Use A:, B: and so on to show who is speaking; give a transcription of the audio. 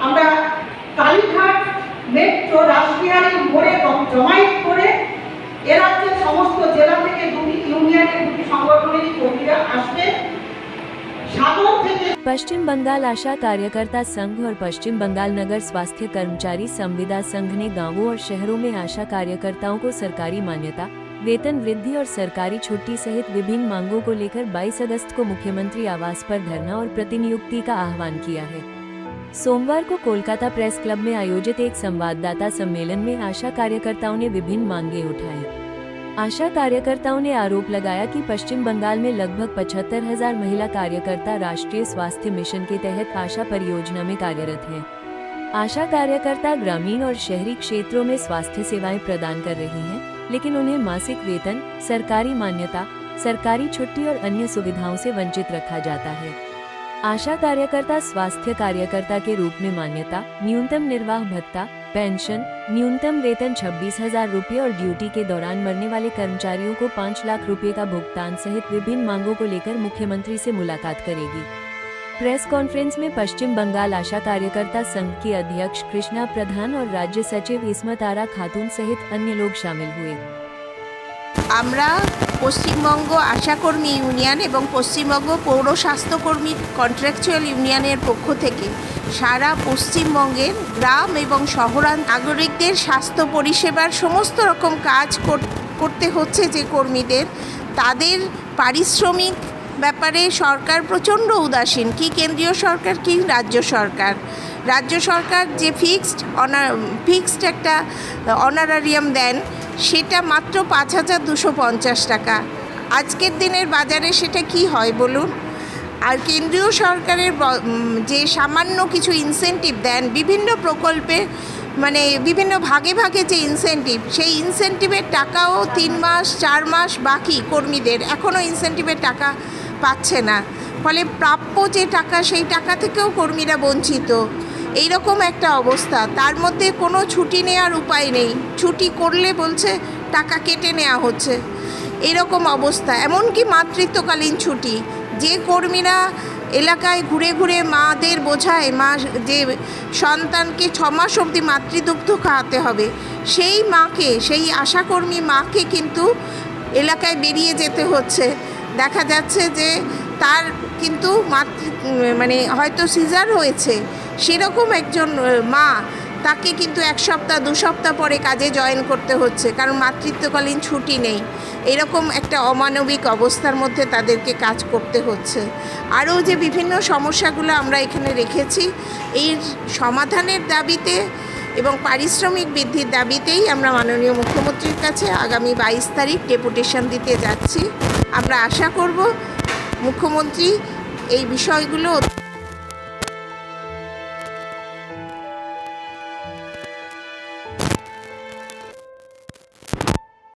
A: আমরা কালীঘাট মেট্রো রাসবিহারী মোড়ে জমায়েত করে এ রাজ্যের সমস্ত জেলা থেকে দুটি ইউনিয়নের দুটি সংগঠনেরই কর্মীরা আসবে।
B: पश्चिम बंगाल आशा कार्यकर्ता संघ और पश्चिम बंगाल नगर स्वास्थ्य कर्मचारी संविदा संघ ने गांवों और शहरों में आशा कार्यकर्ताओं को सरकारी मान्यता, वेतन वृद्धि और सरकारी छुट्टी सहित विभिन्न मांगों को लेकर 22 अगस्त को मुख्यमंत्री आवास पर धरना और प्रतिनियुक्ति का आह्वान किया है। सोमवार को कोलकाता प्रेस क्लब में आयोजित एक संवाददाता सम्मेलन में आशा कार्यकर्ताओं ने विभिन्न मांगे उठाई। आशा कार्यकर्ताओं ने आरोप लगाया कि पश्चिम बंगाल में लगभग 75,000 महिला कार्यकर्ता राष्ट्रीय स्वास्थ्य मिशन के तहत आशा परियोजना में कार्यरत हैं। आशा कार्यकर्ता ग्रामीण और शहरी क्षेत्रों में स्वास्थ्य सेवाएं प्रदान कर रही हैं, लेकिन उन्हें मासिक वेतन, सरकारी मान्यता, सरकारी छुट्टी और अन्य सुविधाओं से वंचित रखा जाता है। आशा कार्यकर्ता स्वास्थ्य कार्यकर्ता के रूप में मान्यता, न्यूनतम निर्वाह भत्ता, पेंशन, न्यूनतम वेतन 26,000 रुपये और ड्यूटी के दौरान मरने वाले कर्मचारियों को 5 लाख रुपए का भुगतान सहित विभिन्न मांगों को लेकर मुख्यमंत्री से मुलाकात करेगी। प्रेस कॉन्फ्रेंस में पश्चिम बंगाल आशा कार्यकर्ता संघ की अध्यक्ष कृष्णा प्रधान और राज्य सचिव इस्मत आरा खातून सहित अन्य लोग शामिल हुए।
C: আমরা পশ্চিমবঙ্গ আশাকর্মী ইউনিয়ন এবং পশ্চিমবঙ্গ পৌর স্বাস্থ্যকর্মী কন্ট্রাকচুয়াল ইউনিয়নের পক্ষ থেকে সারা পশ্চিমবঙ্গের গ্রাম এবং শহরাঞ্চল নাগরিকদের স্বাস্থ্য পরিষেবার সমস্ত রকম কাজ করতে হচ্ছে যে কর্মীদের, তাদের পারিশ্রমিক ব্যাপারে সরকার প্রচণ্ড উদাসীন। কি কেন্দ্রীয় সরকার কি রাজ্য সরকার, রাজ্য সরকার যে ফিক্সড একটা অনারারিয়াম দেন সেটা মাত্র 5,250 টাকা। আজকের দিনের বাজারে সেটা কি হয় বলুন? আর কেন্দ্রীয় সরকারের যে সামান্য কিছু ইনসেন্টিভ দেন বিভিন্ন প্রকল্পে, মানে বিভিন্ন ভাগে ভাগে যে ইনসেন্টিভ, সেই ইনসেন্টিভের টাকাও 3 মাস 4 মাস বাকি কর্মীদের, এখনও ইনসেন্টিভের টাকা পাচ্ছে না। ফলে প্রাপ্য যে টাকা সেই টাকা থেকেও কর্মীরা বঞ্চিত। এইরকম একটা অবস্থা, তার মধ্যে কোনো ছুটি নেওয়ার উপায় নেই, ছুটি করলে বলছে টাকা কেটে নেওয়া হচ্ছে, এরকম অবস্থা। এমনকি মাতৃত্বকালীন ছুটি, যে কর্মীরা এলাকায় ঘুরে ঘুরে মাদের বোঝায় মা যে সন্তানকে 6 মাস অবধি মাতৃদুগ্ধ খাওয়াতে হবে, সেই মাকে, সেই আশাকর্মী মাকে কিন্তু এলাকায় বেরিয়ে যেতে হচ্ছে। দেখা যাচ্ছে যে তার কিন্তু মানে হয়তো সিজার হয়েছে, সেরকম একজন মা, তাকে কিন্তু 1 সপ্তাহ 2 সপ্তাহ পরে কাজে জয়েন করতে হচ্ছে, কারণ মাতৃত্বকালীন ছুটি নেই। এরকম একটা অমানবিক অবস্থার মধ্যে তাদেরকে কাজ করতে হচ্ছে। আরও যে বিভিন্ন সমস্যাগুলো আমরা এখানে রেখেছি, এর সমাধানের দাবিতে এবং পারিশ্রমিক বৃদ্ধির দাবিতেই আমরা মাননীয় মুখ্যমন্ত্রীর কাছে আগামী 22 তারিখ ডেপুটেশন দিতে যাচ্ছি। আমরা আশা করব মুখ্যমন্ত্রী এই বিষয়গুলো